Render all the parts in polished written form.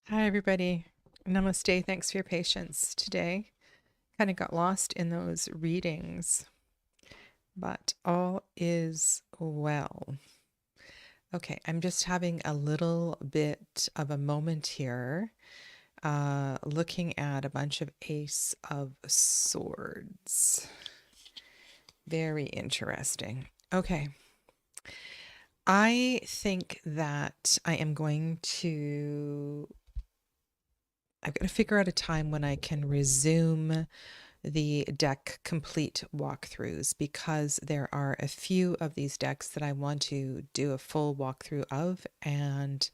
Hi, everybody. Namaste. Thanks for your patience today. Kind of got lost in those readings, but all is well. Okay, I'm just having a little bit of a moment here, looking at a bunch of Ace of Swords. Very interesting. Okay. I think that I've got to figure out a time when I can resume the deck complete walkthroughs because there are a few of these decks that I want to do a full walkthrough of and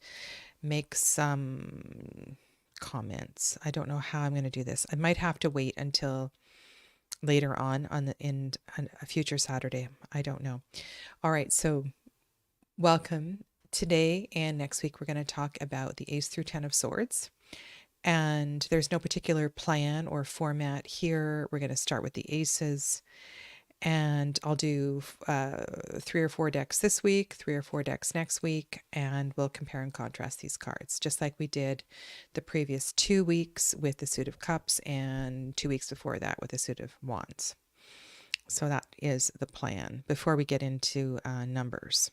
make some comments. I don't know how I'm going to do this. I might have to wait until later on a future Saturday. I don't know. All right, so welcome. Today and next week we're going to talk about the Ace through 10 of Swords. And there's no particular plan or format here. We're going to start with the aces, and I'll do 3 or 4 decks this week, 3 or 4 decks next week, and we'll compare and contrast these cards, just like we did the previous 2 weeks with the Suit of Cups and 2 weeks before that with the Suit of Wands. So that is the plan before we get into numbers.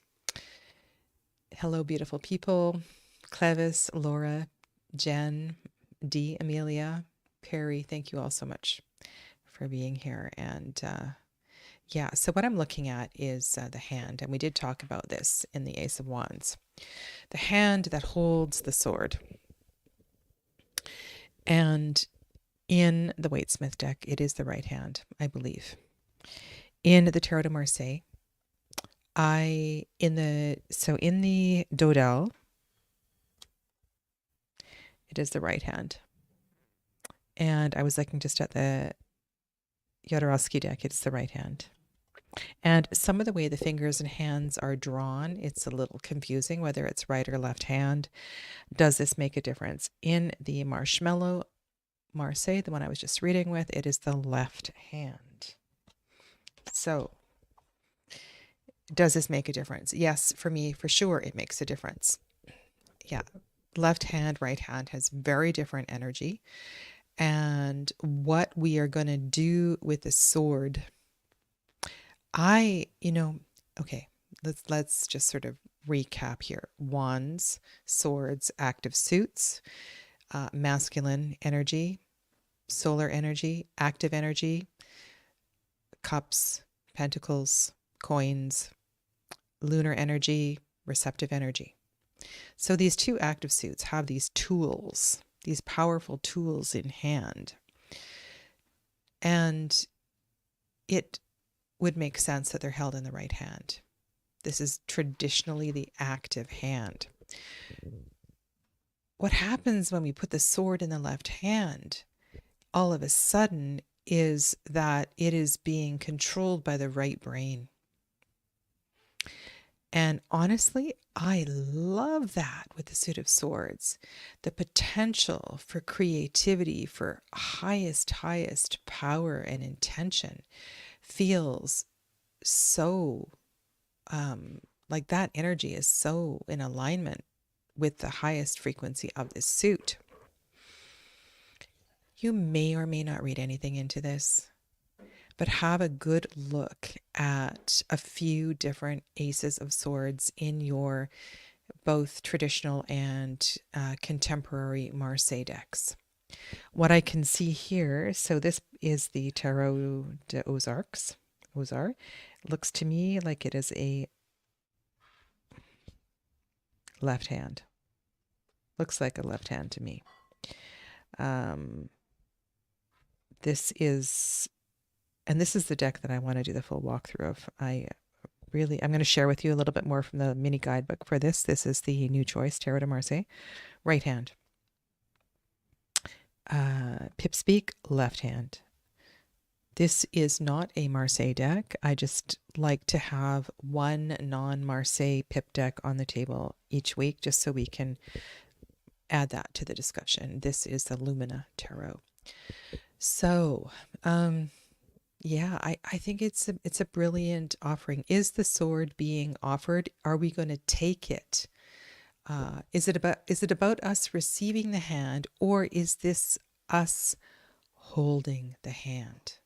Hello, beautiful people. Clevis, Laura, Jen, D, Amelia, Perry, thank you all so much for being here. And yeah, so what I'm looking at is the hand, and we did talk about this in the Ace of Wands. The hand that holds the sword. And in the Waite-Smith deck, it is the right hand, I believe. In the Tarot de Marseille, in the Dodel, it is the right hand. And I was looking just at the Jodorowsky deck, it's the right hand. And some of the way the fingers and hands are drawn, it's a little confusing whether it's right or left hand. Does this make a difference? In the Marshmallow Marseille, the one I was just reading with, it is the left hand. So does this make a difference? Yes, for me, for sure, it makes a difference. Yeah, left hand, right hand has very different energy. And what we are going to do with the sword, okay, let's just sort of recap here. Wands, swords, active suits, masculine energy, solar energy, active energy, cups, pentacles, coins, lunar energy, receptive energy. So these 2 active suits have these tools, these powerful tools in hand. And it would make sense that they're held in the right hand. This is traditionally the active hand. What happens when we put the sword in the left hand, all of a sudden, is that it is being controlled by the right brain. And honestly, I love that with the Suit of Swords. The potential for creativity, for highest power and intention feels so, like that energy is so in alignment with the highest frequency of this suit. You may or may not read anything into this, but have a good look at a few different Aces of Swords in your both traditional and contemporary Marseille decks. What I can see here, so this is the Tarot de Ozarks. Looks to me like it is a left hand. Looks like a left hand to me. This is the deck that I want to do the full walkthrough of. I'm going to share with you a little bit more from the mini guidebook for this. This is the New Choice Tarot de Marseille, right hand. Pipspeak, left hand. This is not a Marseille deck. I just like to have one non-Marseille pip deck on the table each week, just so we can add that to the discussion. This is the Lumina Tarot. So, yeah, I think it's a brilliant offering. Is the sword being offered? Are we going to take it? Is it about us receiving the hand, or is this us holding the hand?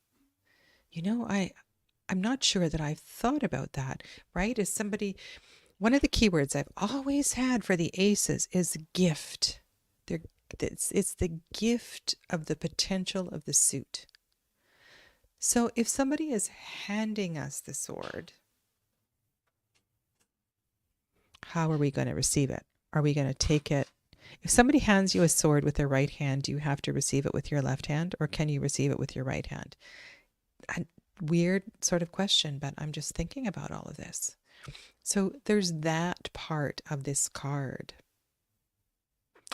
You know, I'm not sure that I've thought about that, right? Is somebody, one of the keywords I've always had for the aces is gift. They're, it's the gift of the potential of the suit. So if somebody is handing us the sword, how are we going to receive it? Are we going to take it? If somebody hands you a sword with their right hand, do you have to receive it with your left hand, or can you receive it with your right hand? A weird sort of question, but I'm just thinking about all of this. So there's that part of this card.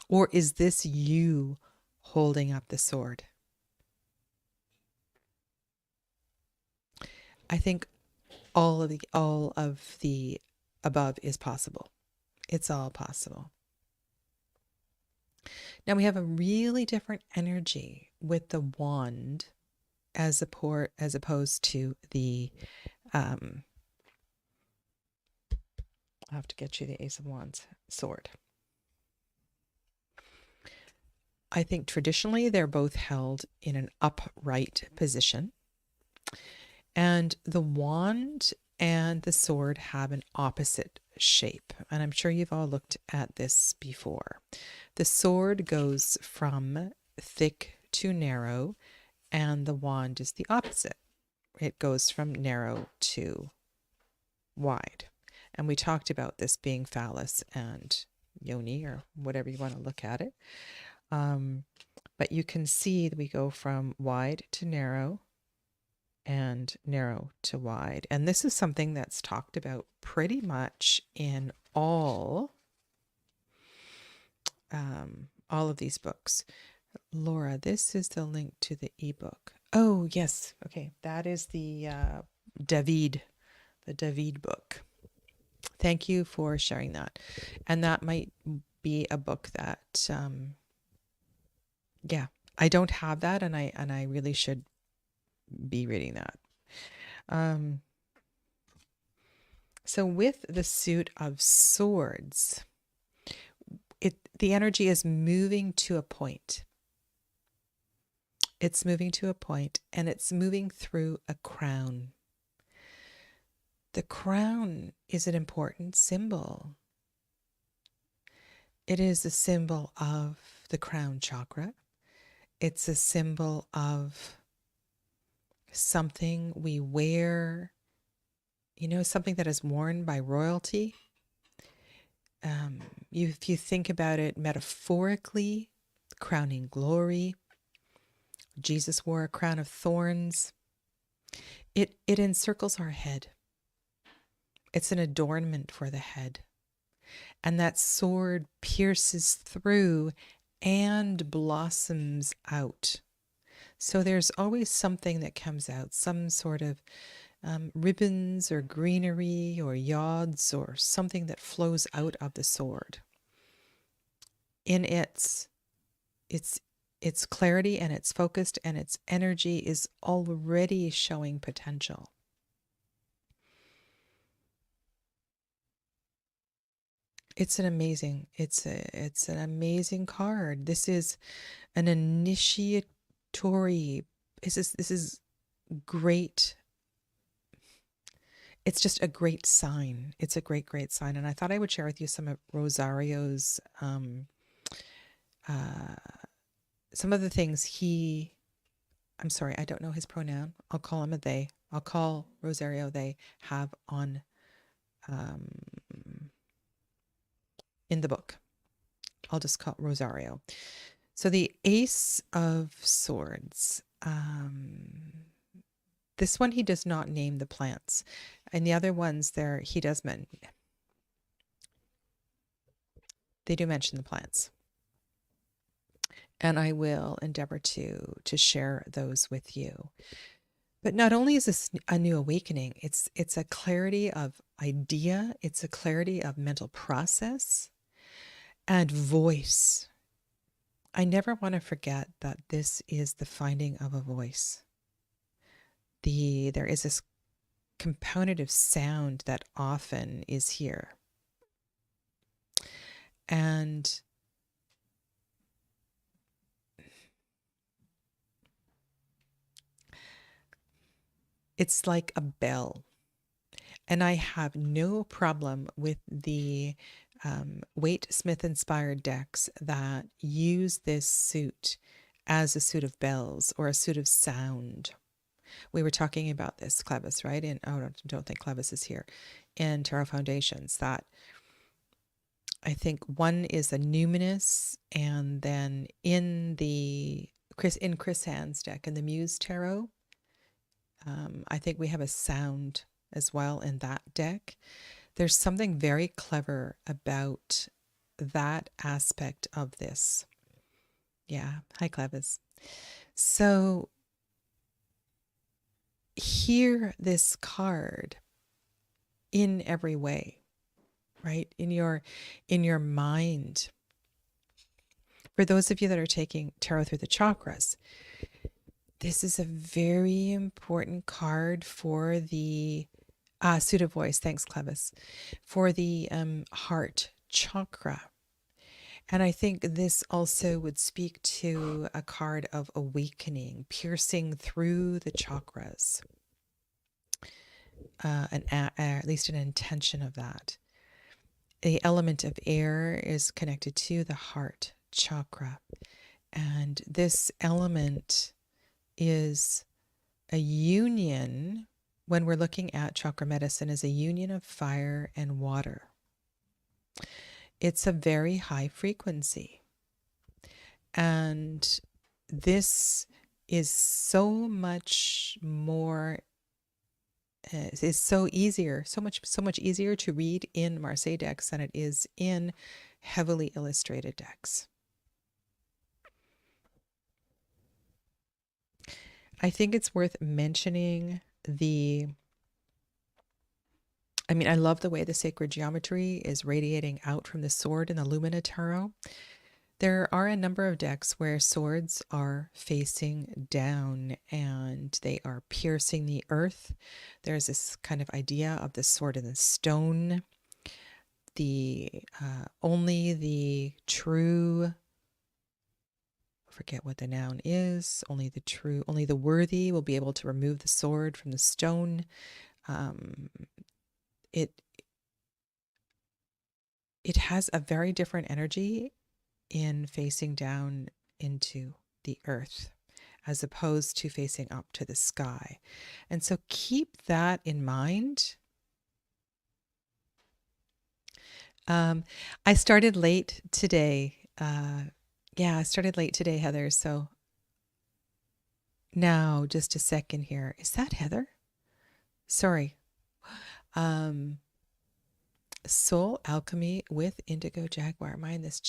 Or is this you holding up the sword? I think all of the above is possible. It's all possible. Now we have a really different energy with the wand as opposed to the I'll have to get you the Ace of Wands sword. I think traditionally they're both held in an upright position. And the wand and the sword have an opposite shape. And I'm sure you've all looked at this before. The sword goes from thick to narrow, and the wand is the opposite. It goes from narrow to wide. And we talked about this being phallus and yoni, or whatever you want to look at it. But you can see that we go from wide to narrow and narrow to wide. And this is something that's talked about pretty much in all of these books. Laura, this is the link to the ebook. Oh, yes. Okay. That is the David book. Thank you for sharing that. And that might be a book that, yeah, I don't have that, and I really should be reading that. So with the suit of swords, the energy is moving to a point. It's moving to a point, and it's moving through a crown. The crown is an important symbol. It is a symbol of the crown chakra. It's a symbol of something we wear, something that is worn by royalty. If you think about it metaphorically, crowning glory, Jesus wore a crown of thorns. It encircles our head. It's an adornment for the head. And that sword pierces through and blossoms out. So there's always something that comes out, some sort of ribbons or greenery or yods or something that flows out of the sword. In its clarity and its focused and its energy is already showing potential. It's an amazing card. This is an initiatory. This is great. It's just a great sign. It's a great sign. And I thought I would share with you some of Rosario's, some of the things I'm sorry, I don't know his pronoun. I'll call him a they. I'll call Rosario they have on, in the book. I'll just call Rosario. So the Ace of Swords. This one, he does not name the plants. And the other ones there, he does they do mention the plants. And I will endeavor to share those with you. But not only is this a new awakening, it's a clarity of idea, it's a clarity of mental process and voice. I never want to forget that this is the finding of a voice. There is this component of sound that often is here. And it's like a bell. And I have no problem with the Waite Smith inspired decks that use this suit as a suit of bells or a suit of sound. We were talking about this, Clevis, right? And oh, I don't think Clevis is here in Tarot Foundations. That I think one is a numinous, and then in Chris Hand's deck in the Muse Tarot, I think we have a sound as well in that deck. There's something very clever about that aspect of this. Yeah. Hi, Clevis. So hear this card in every way, right? In your mind. For those of you that are taking tarot through the chakras, this is a very important card for the suit of voice. Thanks, Clevis. For the heart chakra. And I think this also would speak to a card of awakening, piercing through the chakras, at least an intention of that. The element of air is connected to the heart chakra. And this element is a union, when we're looking at chakra medicine, is a union of fire and water. It's a very high frequency. And this is so much more, is so much easier to read in Marseille decks than it is in heavily illustrated decks. I think it's worth mentioning I love the way the sacred geometry is radiating out from the sword in the Lumina Tarot. There are a number of decks where swords are facing down and they are piercing the earth. There's this kind of idea of the sword and the stone. Only the true, forget what the noun is, only the worthy will be able to remove the sword from the stone. It has a very different energy in facing down into the earth as opposed to facing up to the sky. And so keep that in mind. I started late today. I started late today, Heather. So now just a second here. Is that Heather? Sorry. Soul Alchemy with Indigo Jaguar.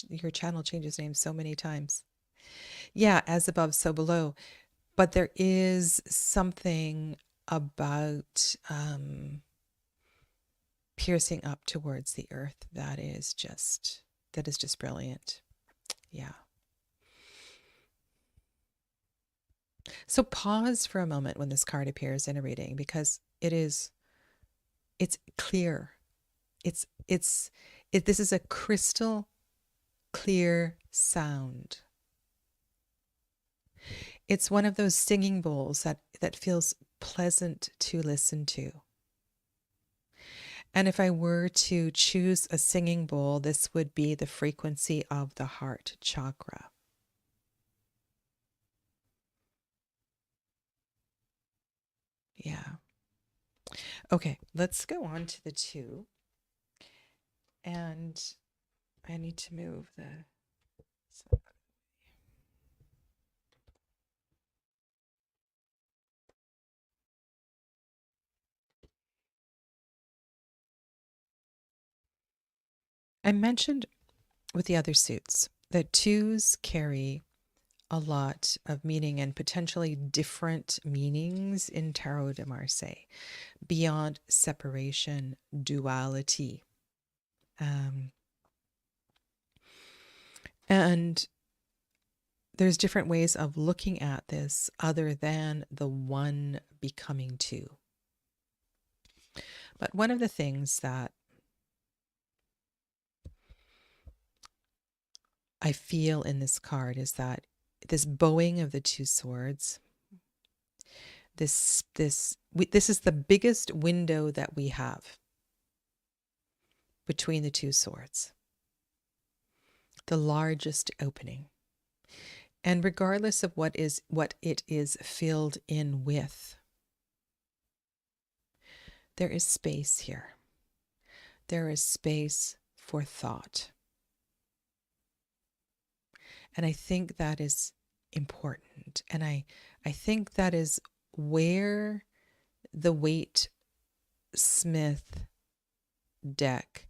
Your channel changes names so many times. Yeah, as above, so below. But there is something about piercing up towards the earth that is just brilliant. Yeah. So pause for a moment when this card appears in a reading, because it's clear. This is a crystal clear sound. It's one of those singing bowls that feels pleasant to listen to. And if I were to choose a singing bowl, this would be the frequency of the heart chakra. Yeah. Okay, let's go on to the 2. And I need to move the... I mentioned with the other suits that 2s carry a lot of meaning and potentially different meanings in Tarot de Marseille, beyond separation, duality. And there's different ways of looking at this other than the one becoming 2. But one of the things that I feel in this card is that this bowing of the two swords, this is the biggest window that we have between the two swords, the largest opening. And regardless of what it is filled in with, there is space here. There is space for thought. And I think that is important. And I think that is where the Waite Smith deck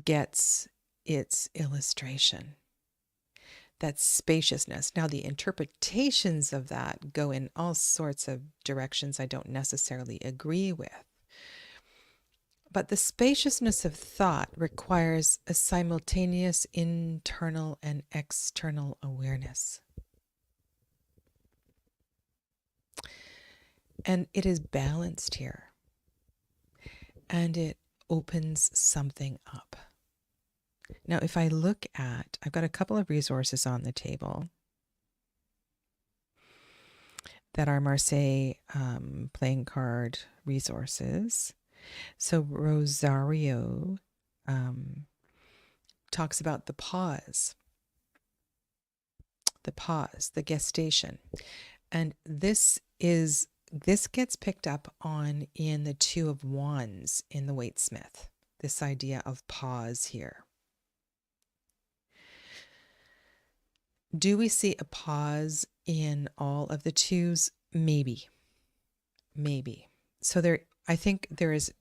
gets its illustration. That spaciousness. Now, the interpretations of that go in all sorts of directions I don't necessarily agree with. But the spaciousness of thought requires a simultaneous internal and external awareness. And it is balanced here. And it opens something up. Now, if I look at, I've got a couple of resources on the table that are Marseille playing card resources. So Rosario talks about the pause, the gestation. And this gets picked up on in the Two of Wands in the Waite Smith, this idea of pause here. Do we see a pause in all of the twos? Maybe. So I think there is,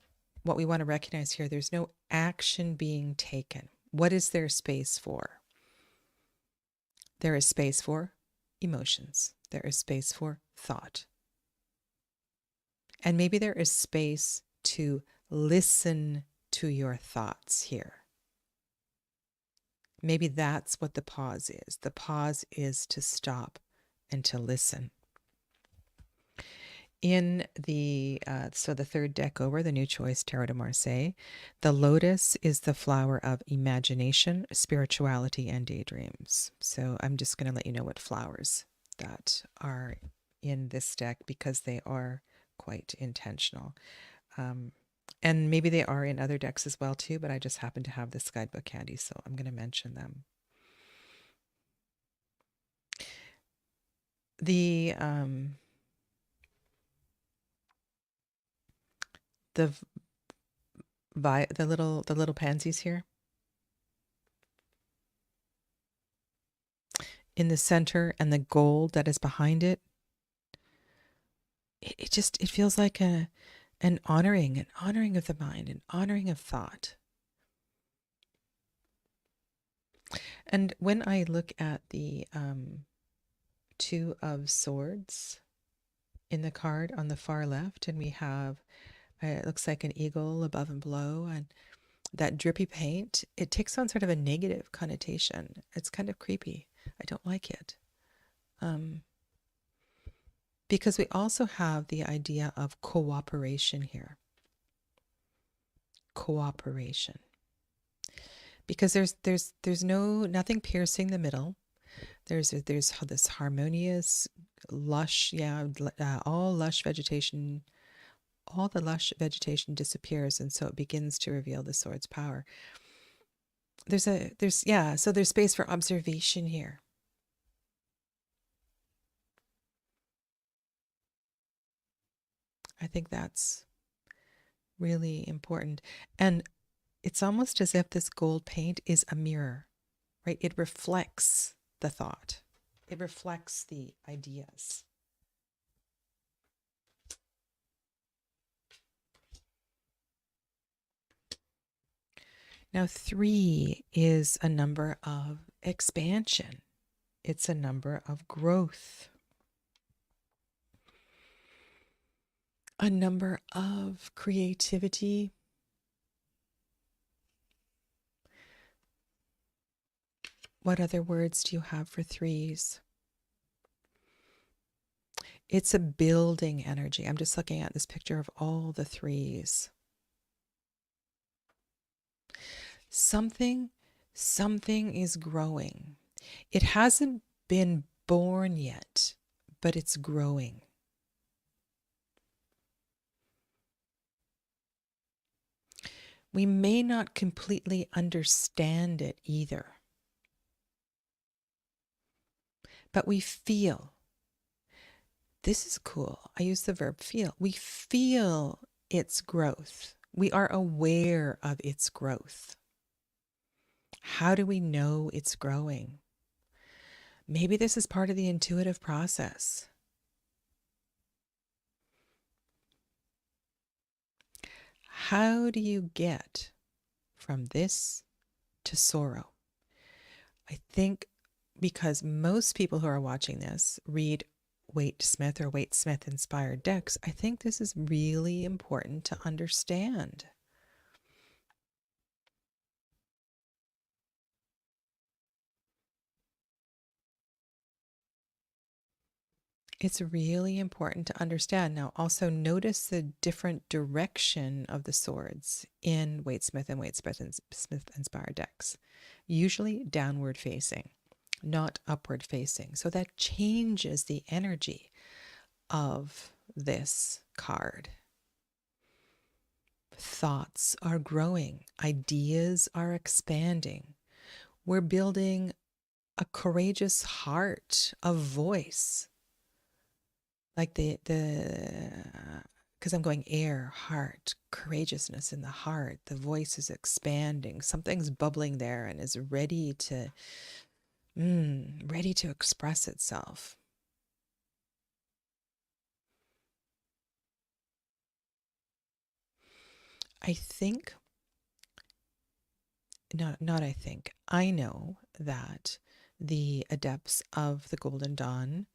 what we want to recognize here, there's no action being taken. What is there space for? There is space for emotions. There is space for thought. And maybe there is space to listen to your thoughts here. Maybe that's what the pause is. The pause is to stop and to listen. In the third deck over, the New Choice Tarot de Marseille, the lotus is the flower of imagination, spirituality, and daydreams. So I'm just going to let you know what flowers that are in this deck because they are quite intentional. And maybe they are in other decks as well too, but I just happen to have this guidebook handy, so I'm going to mention them. The little pansies here in the center and the gold that is behind it, it feels like an honoring of the mind, an honoring of thought. And when I look at the Two of Swords in the card on the far left, and we have, it looks like an eagle above and below, and that drippy paint, it takes on sort of a negative connotation. It's kind of creepy. I don't like it. Because we also have the idea of cooperation here. Cooperation. Because there's nothing piercing the middle. There's this harmonious, lush, all lush vegetation. All the lush vegetation disappears, and so it begins to reveal the sword's power. So there's space for observation here. I think that's really important. And it's almost as if this gold paint is a mirror, right? It reflects the thought. It reflects the ideas. Now, 3 is a number of expansion. It's a number of growth. A number of creativity. What other words do you have for 3s? It's a building energy. I'm just looking at this picture of all the 3s. Something Something is growing. It hasn't been born yet, but it's growing. We may not completely understand it either, but we feel. This is cool. I use the verb feel. We feel its growth. We are aware of its growth. How do we know it's growing? Maybe this is part of the intuitive process. How do you get from this to sorrow? I think because most people who are watching this read Waite Smith or Waite Smith inspired decks, I think this is really important to understand. It's really important to understand. Now, also notice the different direction of the swords in Waite Smith and Waite Smith inspired decks. Usually downward facing, not upward facing. So that changes the energy of this card. Thoughts are growing, ideas are expanding. We're building a courageous heart, a voice. Like because I'm going air, heart, courageousness in the heart. The voice is expanding. Something's bubbling there and is ready to express itself. I think, not I think, I know that the adepts of the Golden Dawn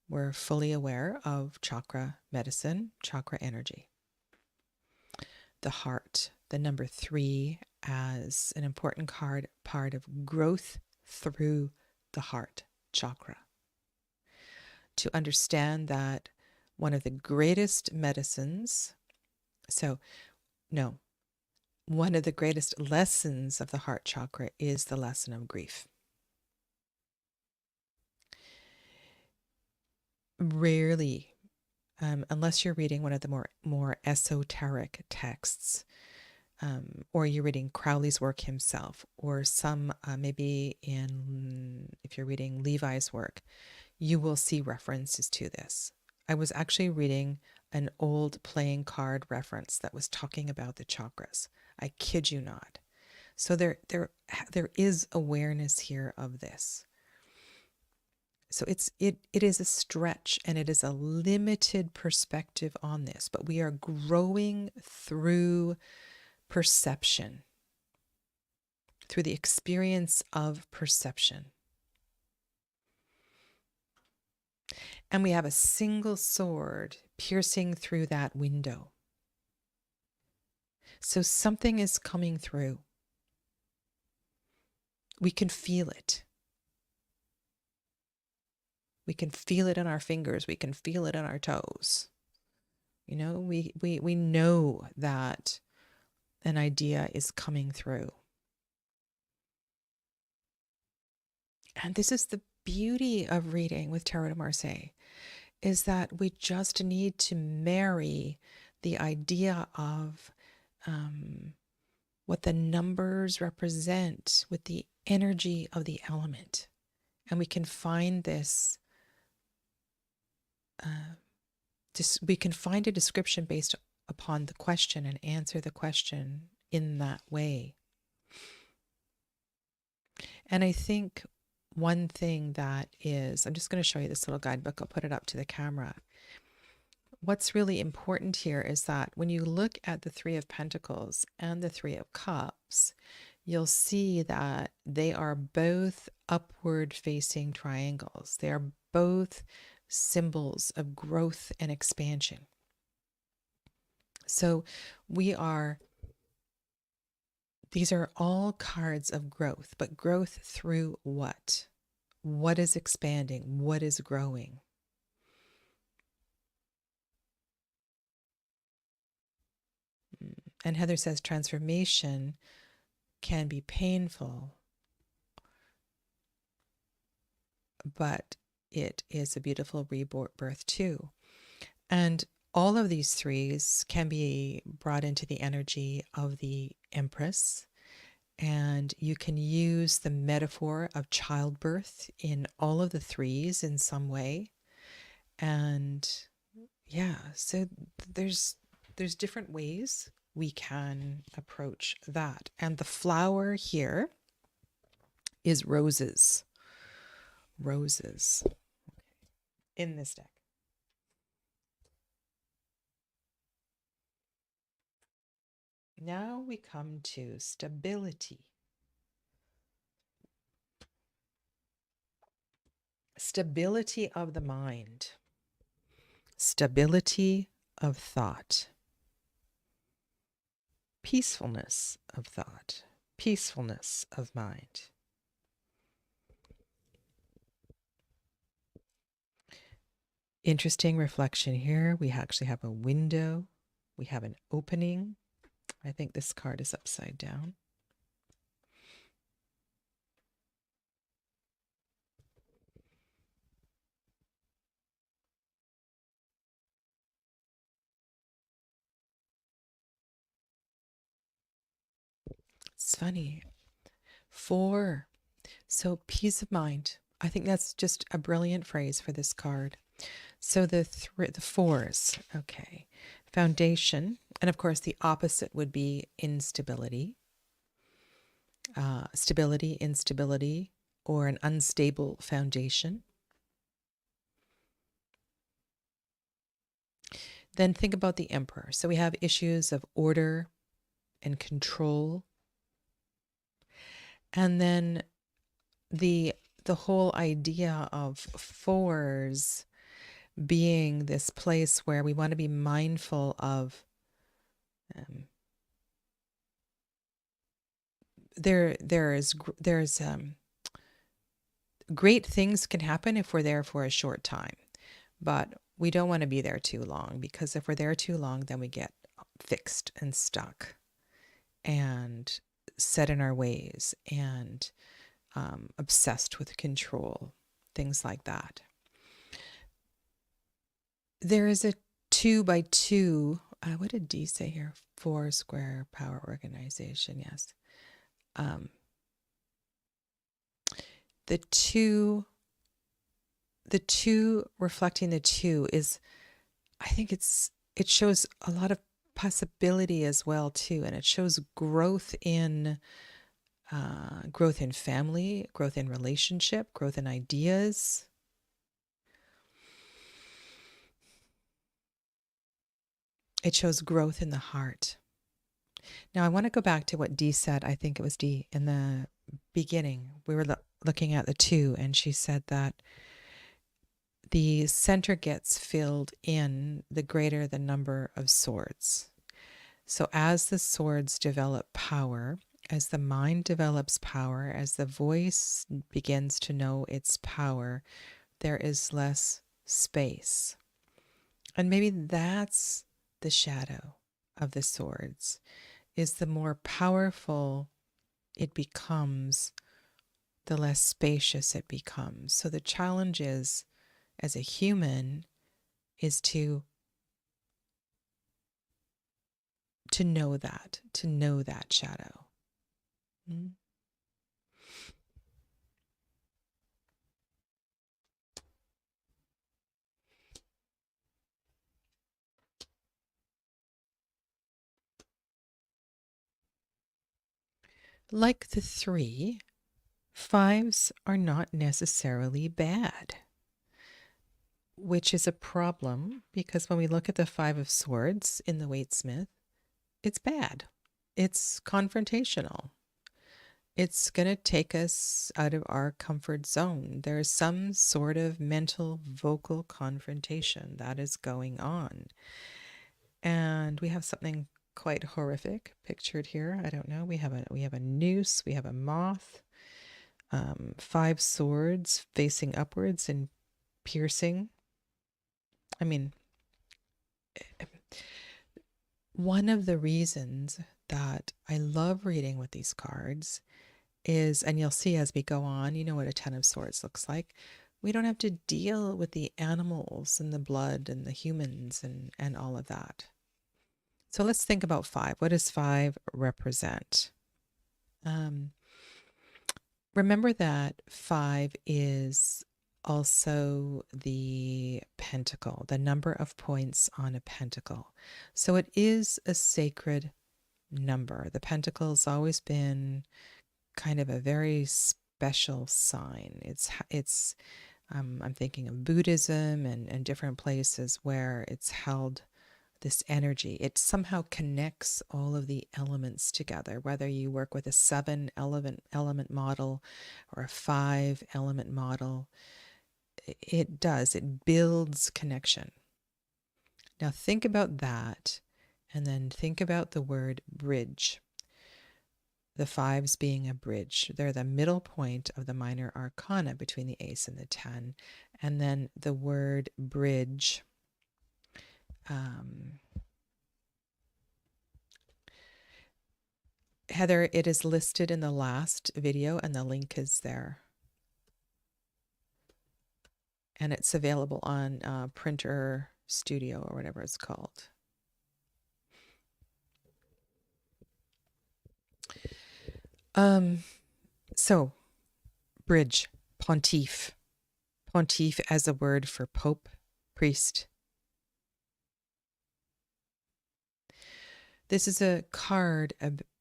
were fully aware of chakra medicine, chakra energy. The heart, the number 3, as an important part of growth through the heart chakra. To understand that one of the greatest medicines, one of the greatest lessons of the heart chakra is the lesson of grief. Rarely, unless you're reading one of the more esoteric texts, or you're reading Crowley's work himself, or some maybe if you're reading Levi's work, you will see references to this. I was actually reading an old playing card reference that was talking about the chakras. I kid you not. So there is awareness here of this. So it is a stretch and it is a limited perspective on this, but we are growing through perception, through the experience of perception. And we have a single sword piercing through that window. So something is coming through. We can feel it. We can feel it in our fingers. We can feel it in our toes. You know, we know that an idea is coming through. And this is the beauty of reading with Tarot de Marseille, is that we just need to marry the idea of what the numbers represent with the energy of the element. And we can find this, we can find a description based upon the question and answer the question in that way. And I think one thing that is, I'm just going to show you this little guidebook. I'll put it up to the camera. What's really important here is that when you look at the 3 of Pentacles and the 3 of Cups, you'll see that they are both upward facing triangles. They are both symbols of growth and expansion. So these are all cards of growth, but growth through what? What is expanding? What is growing? And Heather says transformation can be painful, but it is a beautiful rebirth too. And all of these threes can be brought into the energy of the Empress. And you can use the metaphor of childbirth in all of the threes in some way. And yeah, so there's different ways we can approach that. And the flower here is roses. Roses in this deck. Now we come to stability. Stability of the mind. Stability of thought. Peacefulness of thought. Peacefulness of mind. Interesting reflection here. We actually have a window. We have an opening. I think this card is upside down. It's funny. 4. So peace of mind. I think that's just a brilliant phrase for this card. So the fours, okay. Foundation, and of course the opposite would be instability. Stability, instability, or an unstable foundation. Then think about the Emperor. So we have issues of order and control. And then the whole idea of fours being this place where we want to be mindful of there's great things can happen if we're there for a short time, but we don't want to be there too long, because if we're there too long, then we get fixed and stuck and set in our ways and obsessed with control, things like that. There is a 2x2. What did D say here? 4 square power organization. Yes. The two reflecting the 2 is, I think it shows a lot of possibility as well too, and it shows growth in family, growth in relationship, growth in ideas. It shows growth in the heart. Now, I want to go back to what Dee said. I think it was Dee in the beginning. We were looking at the 2, and she said that the center gets filled in the greater the number of swords. So as the swords develop power, as the mind develops power, as the voice begins to know its power, there is less space. And maybe that's the shadow of the swords, is the more powerful it becomes, the less spacious it becomes. So the challenge is, as a human, is to know that shadow. Mm-hmm. Like the 3, 5s are not necessarily bad, which is a problem, because when we look at the 5 of Swords in the Waitsmith, it's bad. It's confrontational. It's going to take us out of our comfort zone. There's some sort of mental, vocal confrontation that is going on. And we have something quite horrific pictured here. I don't know. We have a noose. We have a moth. 5 swords facing upwards and piercing. I mean, one of the reasons that I love reading with these cards is, and you'll see as we go on, you know what a 10 of Swords looks like. We don't have to deal with the animals and the blood and the humans and all of that. So let's think about 5. What does 5 represent? Um, Remember that 5 is also the pentacle, the number of points on a pentacle. So it is a sacred number. The pentacle's always been kind of a very special sign. I'm thinking of Buddhism and different places where it's held this energy. It somehow connects all of the elements together, whether you work with a 7 element model or a 5 element model. It does, it builds connection. Now think about that, and then think about the word bridge. The 5s being a bridge. They're the middle point of the minor arcana between the ace and the 10. And then the word bridge. Heather, it is listed in the last video and the link is there. And it's available on Printer Studio or whatever it's called. So, bridge, pontiff. Pontiff as a word for pope, priest. This is a card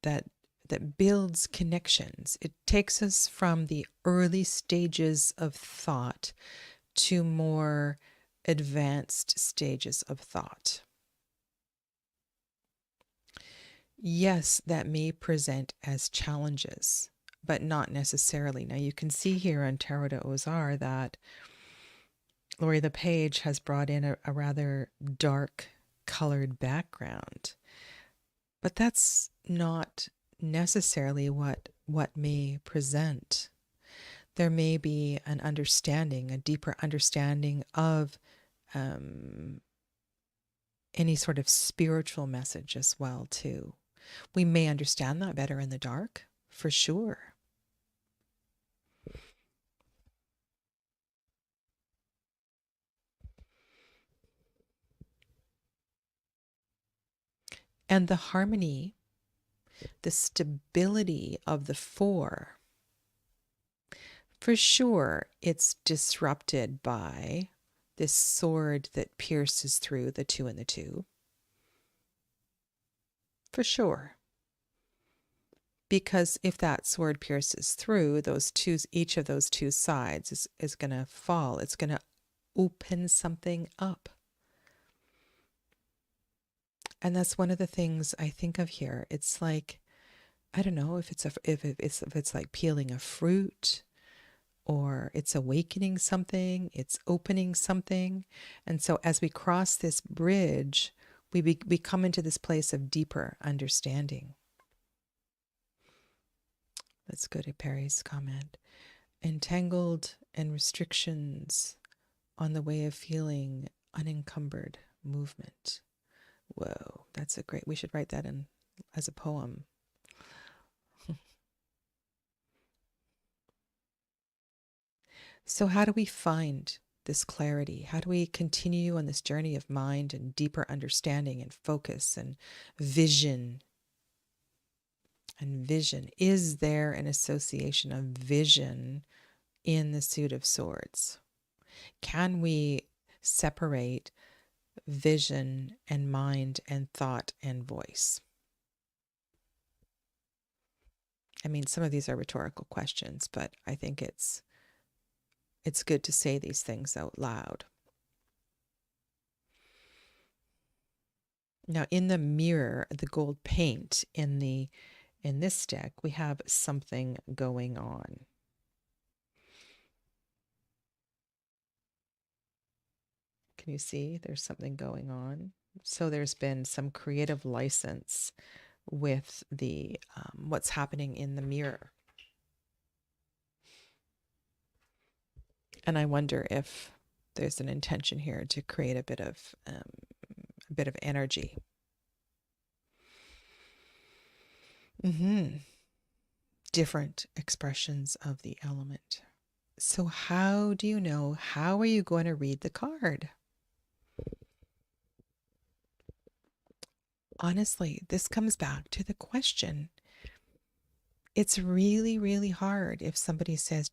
that builds connections. It takes us from the early stages of thought to more advanced stages of thought. Yes, that may present as challenges, but not necessarily. Now, you can see here on Tarot de Ozar that Lori LePage has brought in a rather dark colored background, but that's not necessarily what may present. There may be an understanding, a deeper understanding of any sort of spiritual message as well, too. We may understand that better in the dark, for sure. And the harmony, the stability of the 4, for sure, it's disrupted by this sword that pierces through the 2 and the 2. For sure. Because if that sword pierces through those two, each of those 2 sides is going to fall. It's going to open something up. And that's one of the things I think of here. It's like, I don't know if it's like peeling a fruit, or it's awakening something, it's opening something. And so as we cross this bridge, we come into this place of deeper understanding. Let's go to Perry's comment. Entangled and restrictions on the way of feeling unencumbered movement. Whoa, that's a great, we should write that in as a poem. So how do we find this clarity? How do we continue on this journey of mind and deeper understanding and focus and vision? And vision, is there an association of vision in the Suit of Swords? Can we separate vision and mind and thought and voice? I mean, some of these are rhetorical questions, but I think it's good to say these things out loud. Now, in the mirror, the gold paint in this deck, we have something going on. Can you see there's something going on? So there's been some creative license with the what's happening in the mirror. And I wonder if there's an intention here to create a bit of energy. Different expressions of the element. So how do you know? How are you going to read the card? Honestly, this comes back to the question. It's really, really hard if somebody says,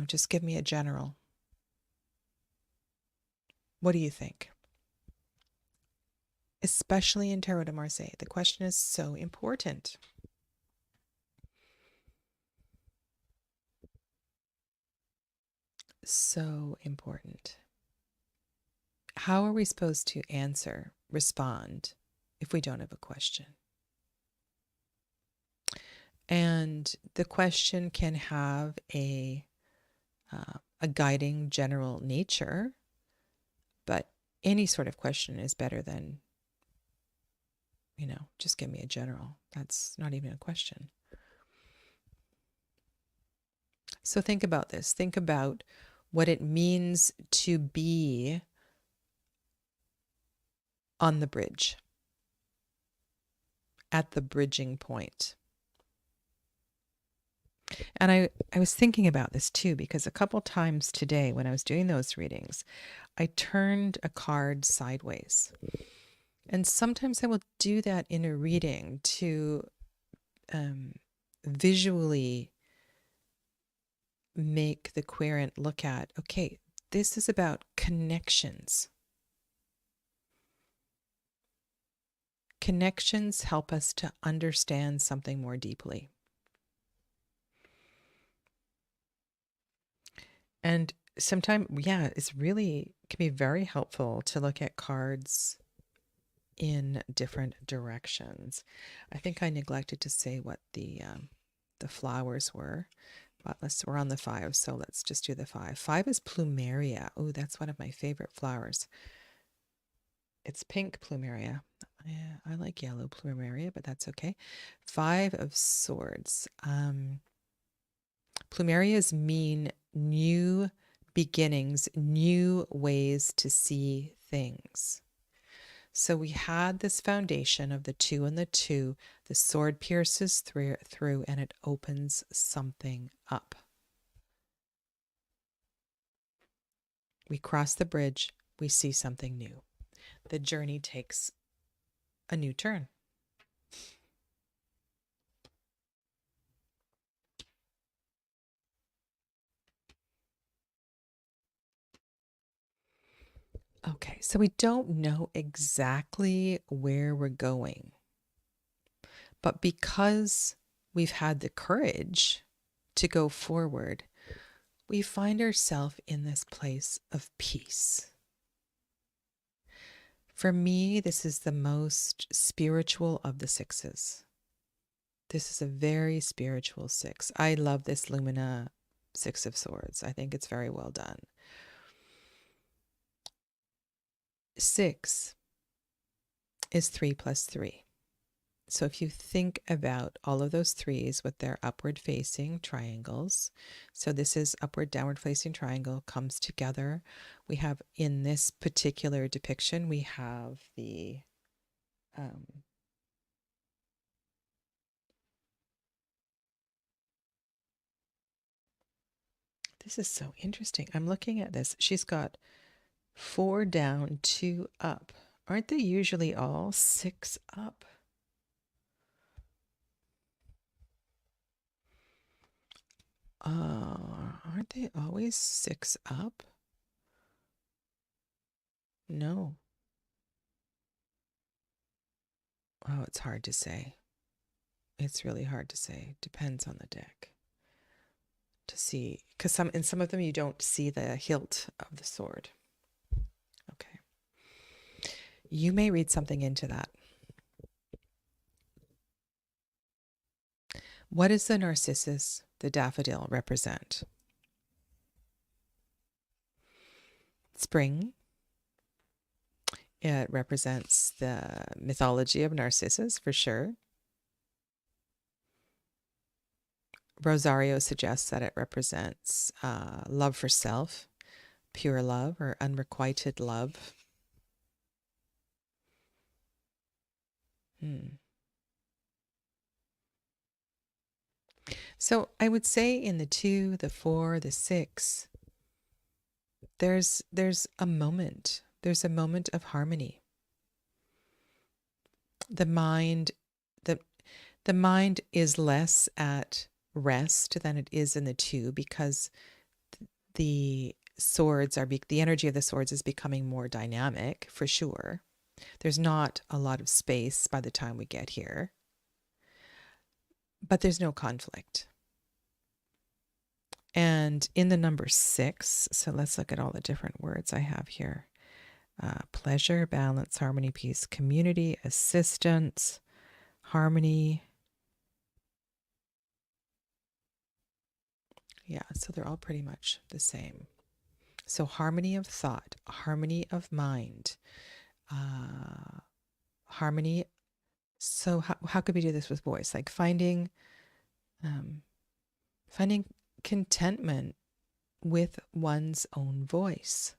just give me a general. What do you think? Especially in Tarot de Marseille, the question is so important. So important. How are we supposed to answer, respond, if we don't have a question? And the question can have a guiding general nature, but any sort of question is better than, just give me a general. That's not even a question. So think about this. Think about what it means to be on the bridge, at the bridging point. And I was thinking about this too, because a couple times today when I was doing those readings, I turned a card sideways. And sometimes I will do that in a reading to visually make the querent look at, okay, this is about connections. Connections help us to understand something more deeply. And sometimes, it's really can be very helpful to look at cards in different directions. I think I neglected to say what the flowers were. But we're on the 5, so let's just do the 5. 5 is plumeria. Oh, that's one of my favorite flowers. It's pink plumeria. Yeah, I like yellow plumeria, but that's okay. 5 of swords. Plumerias mean new beginnings, new ways to see things. So we had this foundation of the 2 and the 2. The sword pierces through and it opens something up. We cross the bridge, we see something new. The journey takes a new turn. Okay, so we don't know exactly where we're going. But because we've had the courage to go forward, we find ourselves in this place of peace. For me, this is the most spiritual of the 6s. This is a very spiritual 6. I love this Lumina 6 of Swords. I think it's very well done. 6 is 3 plus 3. So if you think about all of those 3s with their upward facing triangles, so this is upward downward facing triangle comes together. We have in this particular depiction, we have the this is so interesting. I'm looking at this. She's got 4 down, 2 up. Aren't they usually all 6 up? Aren't they always 6 up? No. Oh, it's hard to say. It's really hard to say. Depends on the deck. To see, because in some of them you don't see the hilt of the sword. Okay. You may read something into that. What does the narcissus, the daffodil, represent? Spring. It represents the mythology of Narcissus, for sure. Rosario suggests that it represents love for self, pure love or unrequited love. So I would say in the 2, the 4, the 6, there's a moment. There's a moment of harmony. The mind the the mind is less at rest than it is in the two, because the the energy of the swords is becoming more dynamic, for sure. There's not a lot of space by the time we get here, but there's no conflict. And in the number 6, so let's look at all the different words I have here. Pleasure, balance, harmony, peace, community, assistance, harmony. Yeah, so they're all pretty much the same. So harmony of thought, harmony of mind, harmony. So how could we do this with voice? Like finding contentment with one's own voice.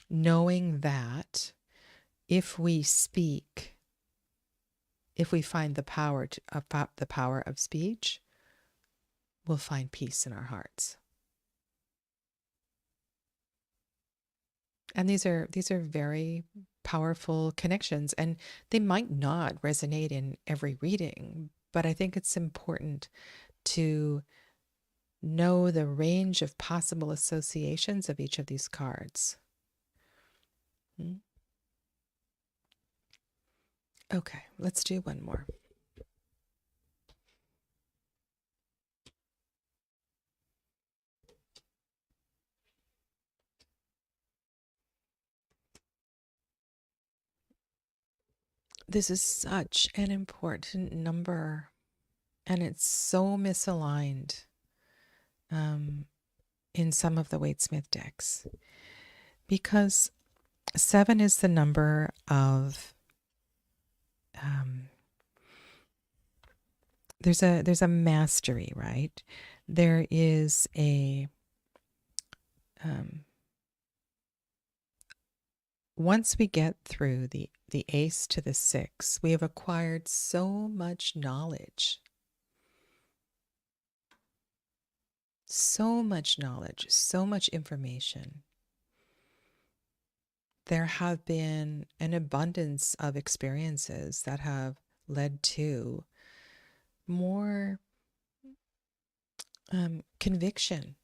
Knowing that if we speak, if we find the power of speech, we'll find peace in our hearts. And these are very powerful connections, and they might not resonate in every reading, but I think it's important to know the range of possible associations of each of these cards. Okay, let's do one more. This is such an important number, and it's so misaligned in some of the Waite-Smith decks, because 7 is the number of there's a mastery, right? There is a once we get through the ace to the 6, we have acquired so much knowledge. So much knowledge, so much information. There have been an abundance of experiences that have led to more conviction.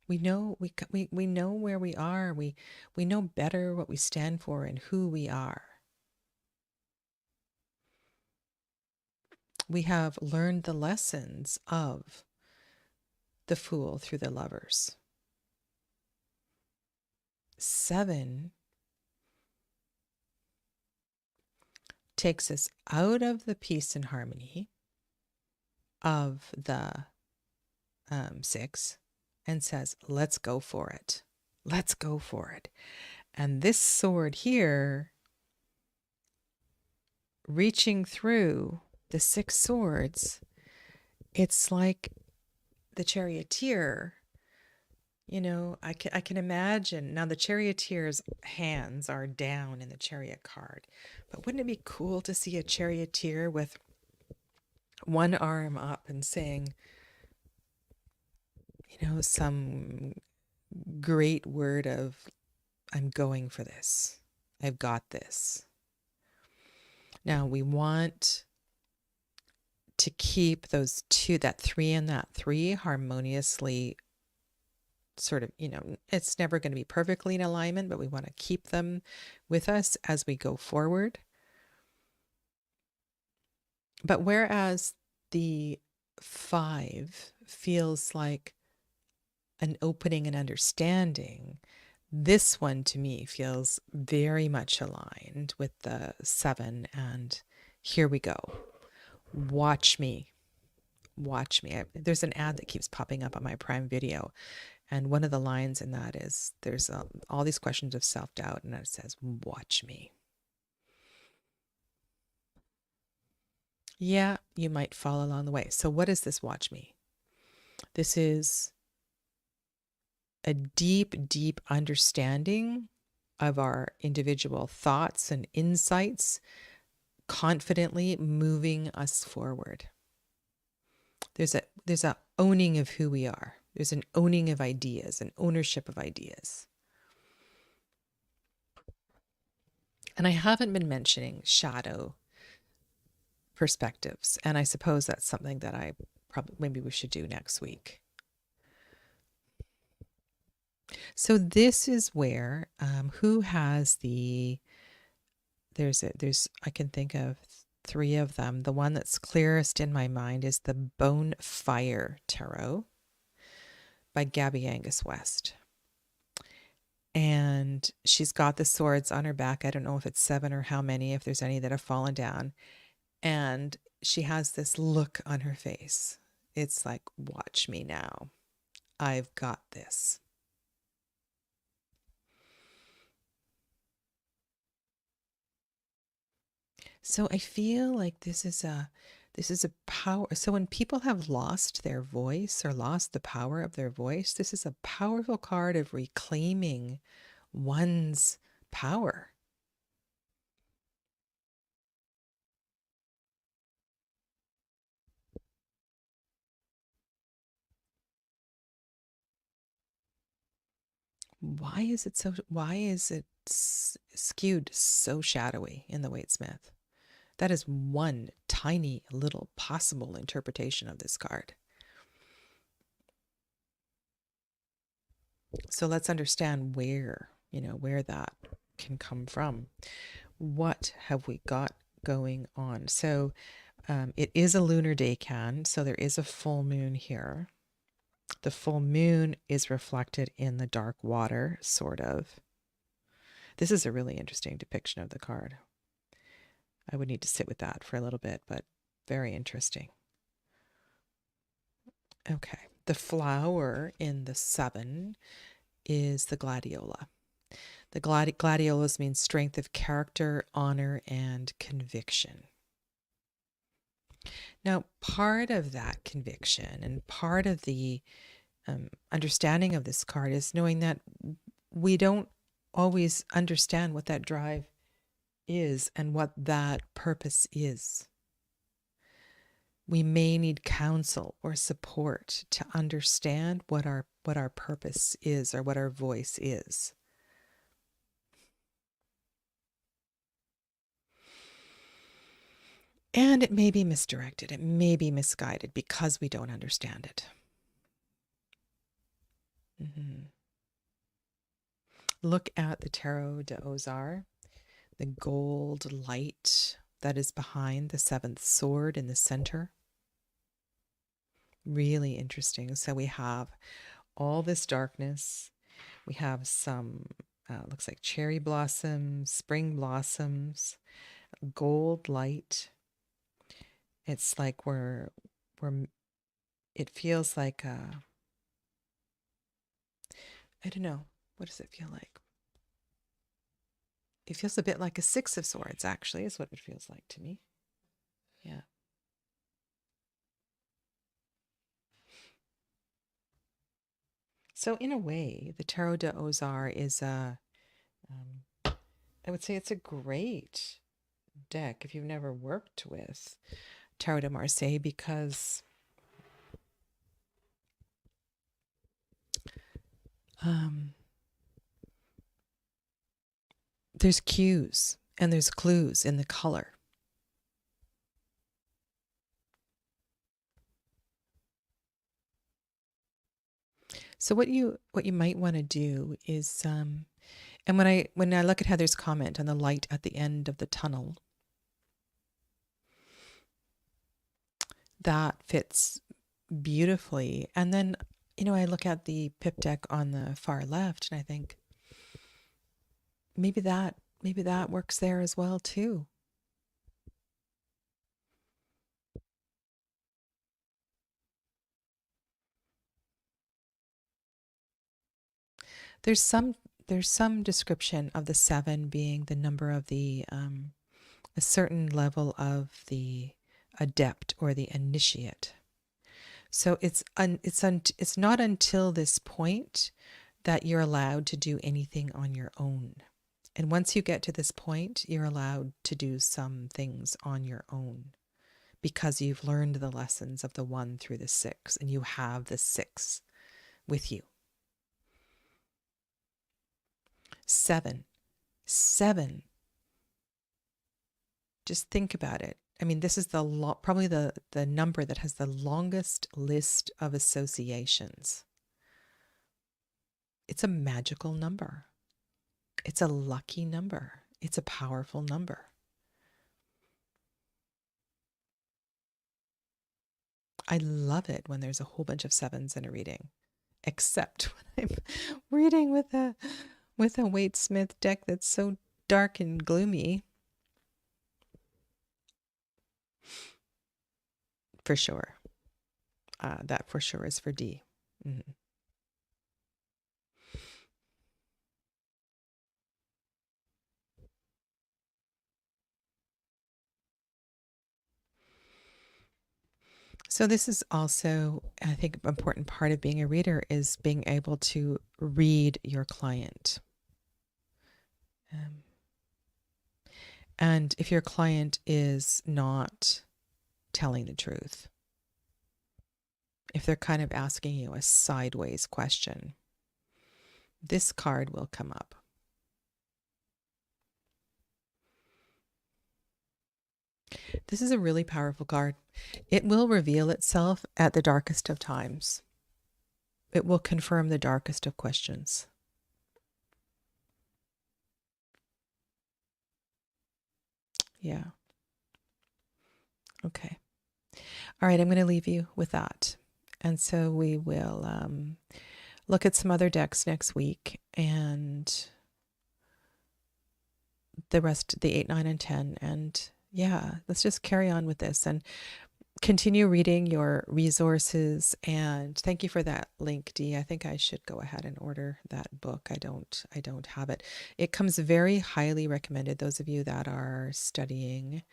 We know we know where we are. We know better what we stand for and who we are. We have learned the lessons of the Fool through the Lovers. 7 takes us out of the peace and harmony of the 6 and says, let's go for it. Let's go for it. And this sword here, reaching through the 6 swords, it's like the charioteer. You know, I can imagine. Now, the charioteer's hands are down in the chariot card, but wouldn't it be cool to see a charioteer with one arm up and saying, you know, some great word of, I'm going for this. I've got this. Now, we want to keep those two, that 3 and that 3, harmoniously sort of, you know, it's never going to be perfectly in alignment, but we want to keep them with us as we go forward. But whereas the 5 feels like an opening and understanding, this one to me feels very much aligned with the 7. And here we go. Watch me. Watch me. There's an ad that keeps popping up on my Prime Video. And one of the lines in that is, there's all these questions of self-doubt, and it says, watch me. Yeah, you might fall along the way. So what is this watch me? This is a deep, deep understanding of our individual thoughts and insights, confidently moving us forward. There's a owning of who we are. There's an owning of ideas, an ownership of ideas. And I haven't been mentioning shadow perspectives, and I suppose that's something that I probably maybe we should do next week. So this is where who has there's I can think of three of them. The one that's clearest in my mind is the Bone Fire Tarot by Gabby Angus West. And she's got the swords on her back. I don't know if it's 7 or how many, if there's any that have fallen down. And she has this look on her face. It's like, watch me now. I've got this. So I feel like this is a power. So when people have lost their voice or lost the power of their voice, this is a powerful card of reclaiming one's power. Why is it skewed so shadowy in the Waite-Smith? That is one tiny little possible interpretation of this card. So let's understand where that can come from. What have we got going on? So it is a lunar decan, so there is a full moon here. The full moon is reflected in the dark water, sort of. This is a really interesting depiction of the card. I would need to sit with that for a little bit, but very interesting. Okay, the flower in the 7 is the gladiola. The gladiolas mean strength of character, honor, and conviction. Now, part of that conviction and part of the understanding of this card is knowing that we don't always understand what that drive is and what that purpose is. We may need counsel or support to understand what our purpose is or what our voice is. And it may be misdirected, it may be misguided because we don't understand it. Look at the Tarot de Marseille, the gold light that is behind the 7th sword in the center. Really interesting. So we have all this darkness. We have some, looks like cherry blossoms, spring blossoms, gold light. It's like it feels like I don't know. What does it feel like? It feels a bit like a 6 of Swords, actually, is what it feels like to me. Yeah. So in a way, the Tarot de Marseille is I would say it's a great deck if you've never worked with Tarot de Marseille because there's cues and there's clues in the color. So what you might want to do is and when I look at Heather's comment on the light at the end of the tunnel, that fits beautifully. And then, I look at the pip deck on the far left and I think maybe that works there as well too. There's some description of the 7 being the number of the a certain level of the adept or the initiate. So it's not until this point that you're allowed to do anything on your own. And once you get to this point, you're allowed to do some things on your own because you've learned the lessons of the 1 through the 6, and you have the 6 with you. 7. 7. Just think about it. I mean, this is probably the number that has the longest list of associations. It's a magical number. It's a lucky number. It's a powerful number. I love it when there's a whole bunch of 7s in a reading, except when I'm reading with a Waite-Smith deck that's so dark and gloomy. For sure. That for sure is for D. Mm-hmm. So this is also, I think, an important part of being a reader is being able to read your client. And if your client is not telling the truth, if they're kind of asking you a sideways question, this card will come up. This is a really powerful card. It will reveal itself at the darkest of times. It will confirm the darkest of questions. Yeah. Okay. All right, I'm going to leave you with that. And so we will look at some other decks next week, and the rest, the 8, 9, and 10. And yeah, let's just carry on with this and continue reading your resources. And thank you for that link, Dee. I think I should go ahead and order that book. I don't have it. It comes very highly recommended, those of you that are studying.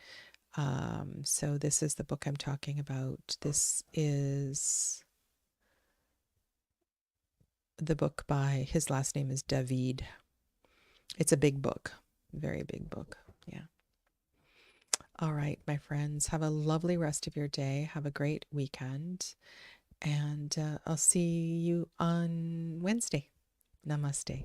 So this is the book I'm talking about. This is the book by, his last name is David. It's a big book, very big book. Yeah. All right, my friends, have a lovely rest of your day. Have a great weekend. And I'll see you on Wednesday. Namaste.